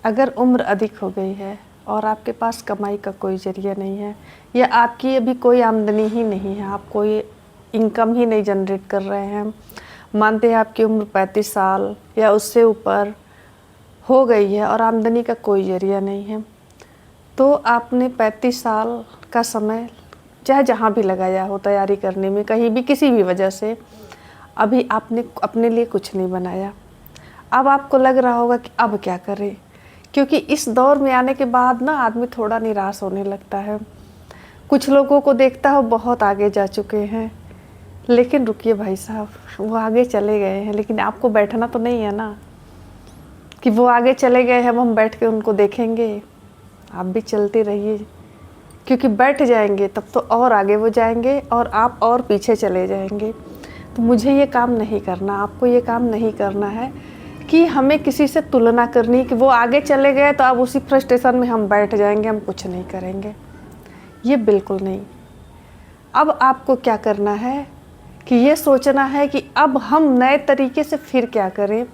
अगर उम्र अधिक हो गई है और आपके पास कमाई का कोई ज़रिया नहीं है या आपकी अभी कोई आमदनी ही नहीं है, आप कोई इनकम ही नहीं जनरेट कर रहे हैं, मानते हैं आपकी उम्र 35 साल या उससे ऊपर हो गई है और आमदनी का कोई ज़रिया नहीं है, तो आपने 35 साल का समय चाहे जहाँ भी लगाया हो तैयारी करने में, कहीं भी किसी भी वजह से, अभी आपने अपने लिए कुछ नहीं बनाया। अब आपको लग रहा होगा कि अब क्या करें, क्योंकि इस दौर में आने के बाद ना आदमी थोड़ा निराश होने लगता है। कुछ लोगों को देखता हो बहुत आगे जा चुके हैं, लेकिन रुकिए भाई साहब, वो आगे चले गए हैं, लेकिन आपको बैठना तो नहीं है ना कि वो आगे चले गए हैं अब हम बैठ के उनको देखेंगे। आप भी चलते रहिए, क्योंकि बैठ जाएंगे तब तो और आगे वो जाएंगे और आप और पीछे चले जाएंगे। तो मुझे ये काम नहीं करना, आपको ये काम नहीं करना है कि हमें किसी से तुलना करनी कि वो आगे चले गए तो अब उसी फ्रस्ट्रेशन में हम बैठ जाएंगे, हम कुछ नहीं करेंगे। ये बिल्कुल नहीं। अब आपको क्या करना है कि ये सोचना है कि अब हम नए तरीके से फिर क्या करें,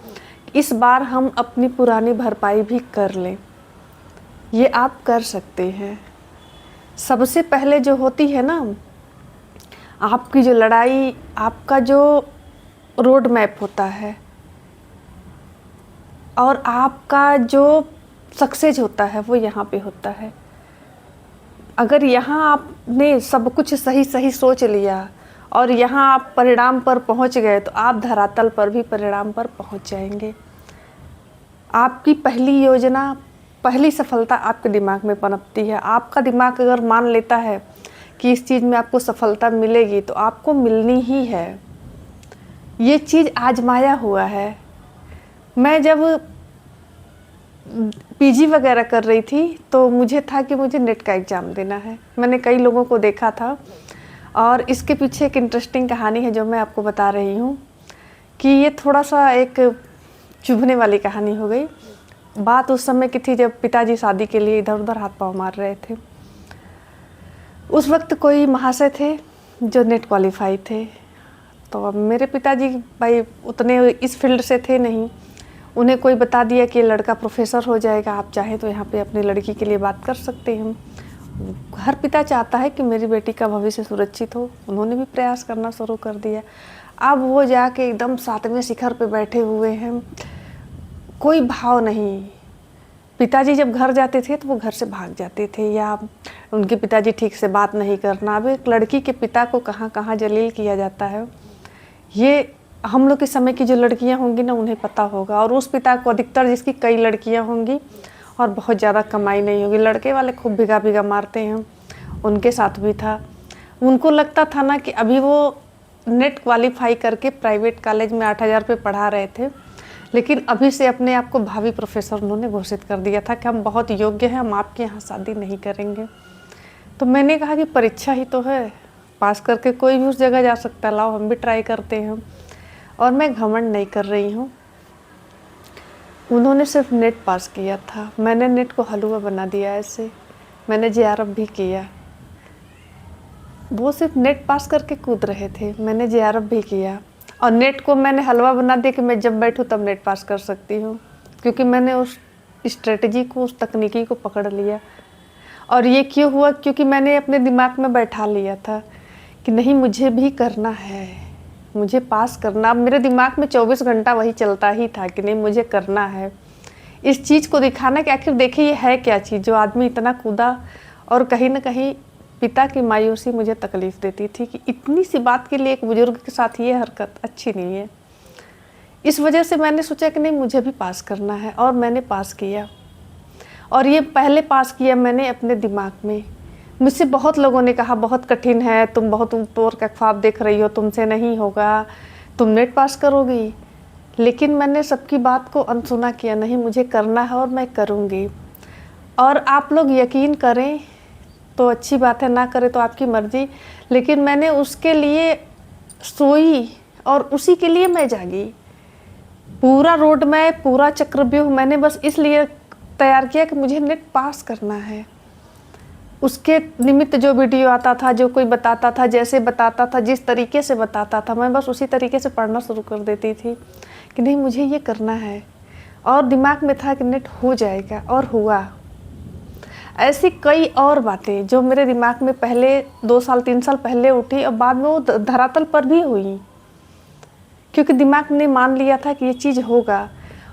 इस बार हम अपनी पुरानी भरपाई भी कर लें। ये आप कर सकते हैं। सबसे पहले जो होती है ना, आपकी जो लड़ाई, आपका जो रोड मैप होता है और आपका जो सक्सेस होता है वो यहाँ पे होता है। अगर यहाँ आपने सब कुछ सही सही सोच लिया और यहाँ आप परिणाम पर पहुँच गए तो आप धरातल पर भी परिणाम पर पहुँच जाएंगे। आपकी पहली योजना, पहली सफलता आपके दिमाग में पनपती है। आपका दिमाग अगर मान लेता है कि इस चीज़ में आपको सफलता मिलेगी तो आपको मिलनी ही है। ये चीज़ आजमाया हुआ है। मैं जब पीजी वगैरह कर रही थी तो मुझे था कि मुझे नेट का एग्ज़ाम देना है। मैंने कई लोगों को देखा था और इसके पीछे एक इंटरेस्टिंग कहानी है जो मैं आपको बता रही हूँ कि ये थोड़ा सा एक चुभने वाली कहानी हो गई। बात उस समय की थी जब पिताजी शादी के लिए इधर उधर हाथ पाँव मार रहे थे। उस वक्त कोई महाशय थे जो नेट क्वालिफाई थे, तो अब मेरे पिताजी भाई उतने इस फील्ड से थे नहीं। उन्हें कोई बता दिया कि लड़का प्रोफेसर हो जाएगा, आप चाहें तो यहाँ पे अपनी लड़की के लिए बात कर सकते हैं। हर पिता चाहता है कि मेरी बेटी का भविष्य सुरक्षित हो। उन्होंने भी प्रयास करना शुरू कर दिया। अब वो जाके एकदम 7वें शिखर पे बैठे हुए हैं, कोई भाव नहीं। पिताजी जब घर जाते थे तो वो घर से भाग जाते थे या उनके पिताजी ठीक से बात नहीं करना। अब एक लड़की के पिता को कहाँ कहाँ जलील किया जाता है, ये हम लोग के समय की जो लड़कियां होंगी ना उन्हें पता होगा। और उस पिता को अधिकतर जिसकी कई लड़कियां होंगी और बहुत ज़्यादा कमाई नहीं होगी, लड़के वाले खूब भिगा भिगा मारते हैं, उनके साथ भी था। उनको लगता था ना कि अभी वो नेट क्वालिफाई करके प्राइवेट कॉलेज में 8,000 रुपये पढ़ा रहे थे, लेकिन अभी से अपने आप को भावी प्रोफेसर उन्होंने घोषित कर दिया था कि हम बहुत योग्य हैं, हम आपके यहाँ शादी नहीं करेंगे। तो मैंने कहा कि परीक्षा ही तो है, पास करके कोई भी उस जगह जा सकता है, लाओ हम भी ट्राई करते हैं। और मैं घमंड नहीं कर रही हूँ। उन्होंने सिर्फ नेट पास किया था, मैंने नेट को हलवा बना दिया ऐसे। मैंने जेआरएफ भी किया। वो सिर्फ नेट पास करके कूद रहे थे, मैंने जेआरएफ भी किया और नेट को मैंने हलवा बना दिया कि मैं जब बैठूं तब नेट पास कर सकती हूँ, क्योंकि मैंने उस स्ट्रेटजी को, उस तकनीकी को पकड़ लिया। और ये क्यों हुआ? क्योंकि मैंने अपने दिमाग में बैठा लिया था कि नहीं, मुझे भी करना है, मुझे पास करना। अब मेरे दिमाग में 24 घंटा वही चलता ही था कि नहीं, मुझे करना है। इस चीज़ को दिखाना कि आखिर देखिए ये है क्या चीज़ जो आदमी इतना कूदा। और कहीं ना कहीं पिता की मायूसी मुझे तकलीफ़ देती थी कि इतनी सी बात के लिए एक बुजुर्ग के साथ ये हरकत अच्छी नहीं है। इस वजह से मैंने सोचा कि नहीं, मुझे भी पास करना है और मैंने पास किया। और ये पहले पास किया मैंने अपने दिमाग में। मुझसे बहुत लोगों ने कहा बहुत कठिन है, तुम बहुत ऊपर का ख्वाब देख रही हो, तुमसे नहीं होगा, तुम नेट पास करोगी। लेकिन मैंने सबकी बात को अनसुना किया, नहीं मुझे करना है और मैं करूँगी। और आप लोग यकीन करें तो अच्छी बात है, ना करें तो आपकी मर्ज़ी, लेकिन मैंने उसके लिए सोई और उसी के लिए मैं जागी। पूरा रोड मैप, पूरा चक्रव्यूह मैंने बस इसलिए तैयार किया कि मुझे नेट पास करना है। उसके निमित्त जो वीडियो आता था, जो कोई बताता था, जैसे बताता था, जिस तरीके से बताता था, मैं बस उसी तरीके से पढ़ना शुरू कर देती थी कि नहीं, मुझे ये करना है। और दिमाग में था कि नेट हो जाएगा, और हुआ। ऐसी कई और बातें जो मेरे दिमाग में पहले 2 साल 3 साल पहले उठी और बाद में वो धरातल पर भी हुई, क्योंकि दिमाग ने मान लिया था कि ये चीज़ होगा।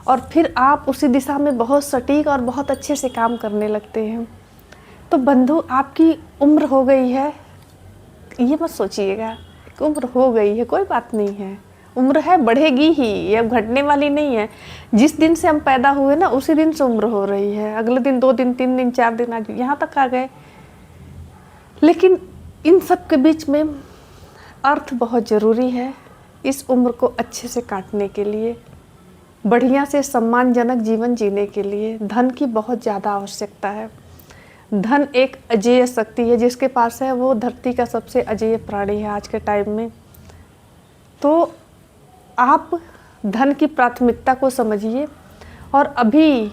और फिर आप उसी दिशा में बहुत सटीक और बहुत अच्छे से काम करने लगते हैं। तो बंधु, आपकी उम्र हो गई है, ये मत सोचिएगा कि उम्र हो गई है, कोई बात नहीं है। उम्र है, बढ़ेगी ही, ये अब घटने वाली नहीं है। जिस दिन से हम पैदा हुए ना, उसी दिन से उम्र हो रही है। अगले दिन 2 दिन 3 दिन 4 दिन आज यहाँ तक आ गए। लेकिन इन सब के बीच में अर्थ बहुत ज़रूरी है। इस उम्र को अच्छे से काटने के लिए, बढ़िया से सम्मानजनक जीवन जीने के लिए धन की बहुत ज़्यादा आवश्यकता है। धन एक अजेय शक्ति है, जिसके पास है वो धरती का सबसे अजेय प्राणी है आज के टाइम में। तो आप धन की प्राथमिकता को समझिए और अभी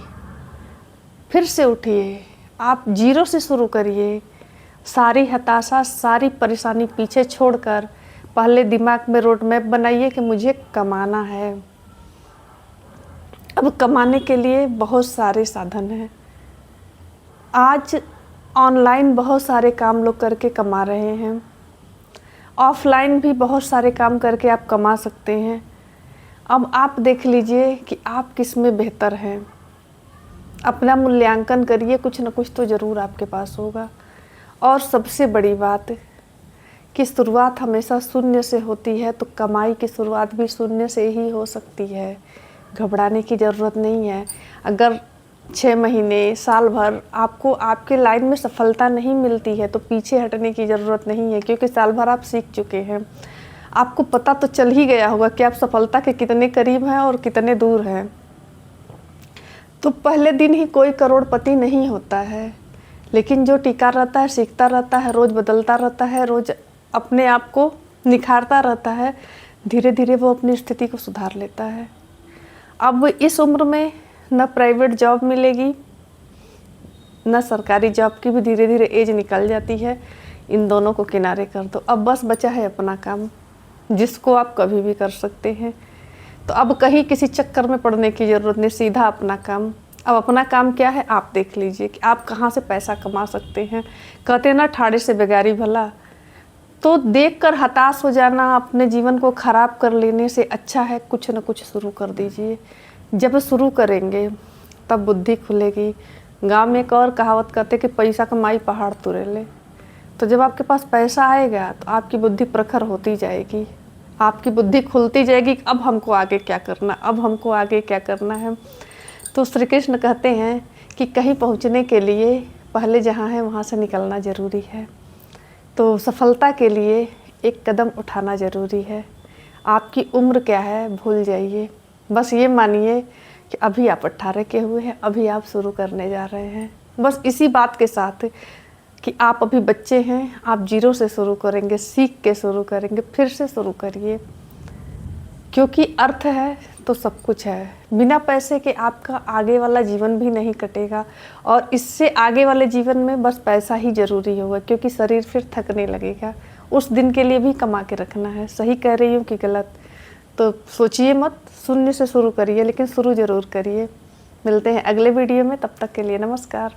फिर से उठिए। आप जीरो से शुरू करिए। सारी हताशा, सारी परेशानी पीछे छोड़कर पहले दिमाग में रोड मैप बनाइए कि मुझे कमाना है। अब कमाने के लिए बहुत सारे साधन हैं। आज ऑनलाइन बहुत सारे काम लोग करके कमा रहे हैं, ऑफलाइन भी बहुत सारे काम करके आप कमा सकते हैं। अब आप देख लीजिए कि आप किस में बेहतर हैं। अपना मूल्यांकन करिए, कुछ ना कुछ तो ज़रूर आपके पास होगा। और सबसे बड़ी बात कि शुरुआत हमेशा शून्य से होती है, तो कमाई की शुरुआत भी शून्य से ही हो सकती है। घबराने की ज़रूरत नहीं है। अगर 6 महीने, साल भर आपको आपके लाइन में सफलता नहीं मिलती है, तो पीछे हटने की ज़रूरत नहीं है, क्योंकि साल भर आप सीख चुके हैं। आपको पता तो चल ही गया होगा कि आप सफलता के कितने करीब हैं और कितने दूर हैं। तो पहले दिन ही कोई करोड़पति नहीं होता है, लेकिन जो टिका रहता है, सीखता रहता है, रोज़ बदलता रहता है, रोज़ अपने आप को निखारता रहता है, धीरे धीरे वो अपनी स्थिति को सुधार लेता है। अब इस उम्र में न प्राइवेट जॉब मिलेगी, न सरकारी जॉब की भी धीरे धीरे एज निकल जाती है। इन दोनों को किनारे कर दो। अब बस बचा है अपना काम, जिसको आप कभी भी कर सकते हैं। तो अब कहीं किसी चक्कर में पड़ने की ज़रूरत नहीं, सीधा अपना काम। अब अपना काम क्या है, आप देख लीजिए कि आप कहाँ से पैसा कमा सकते हैं। कहते ना, ठाड़े से बेगारी भला। तो देखकर हताश हो जाना, अपने जीवन को ख़राब कर लेने से अच्छा है कुछ न कुछ शुरू कर दीजिए। जब शुरू करेंगे तब बुद्धि खुलेगी। गांव में एक और कहावत कहते कि पैसा कमाई पहाड़ तुरे ले। तो जब आपके पास पैसा आएगा तो आपकी बुद्धि प्रखर होती जाएगी, आपकी बुद्धि खुलती जाएगी। अब हमको आगे क्या करना, अब हमको आगे क्या करना है। तो श्री कृष्ण कहते हैं कि कहीं पहुंचने के लिए पहले जहां है वहां से निकलना ज़रूरी है। तो सफलता के लिए एक कदम उठाना ज़रूरी है। आपकी उम्र क्या है भूल जाइए, बस ये मानिए कि अभी आप 18 के हुए हैं, अभी आप शुरू करने जा रहे हैं। बस इसी बात के साथ कि आप अभी बच्चे हैं, आप जीरो से शुरू करेंगे, सीख के शुरू करेंगे, फिर से शुरू करिए। क्योंकि अर्थ है तो सब कुछ है। बिना पैसे के आपका आगे वाला जीवन भी नहीं कटेगा, और इससे आगे वाले जीवन में बस पैसा ही ज़रूरी होगा, क्योंकि शरीर फिर थकने लगेगा। उस दिन के लिए भी कमा के रखना है। सही कह रही हूँ कि गलत? तो सोचिए मत, शून्य से शुरू करिए, लेकिन शुरू ज़रूर करिए। मिलते हैं अगले वीडियो में, तब तक के लिए नमस्कार।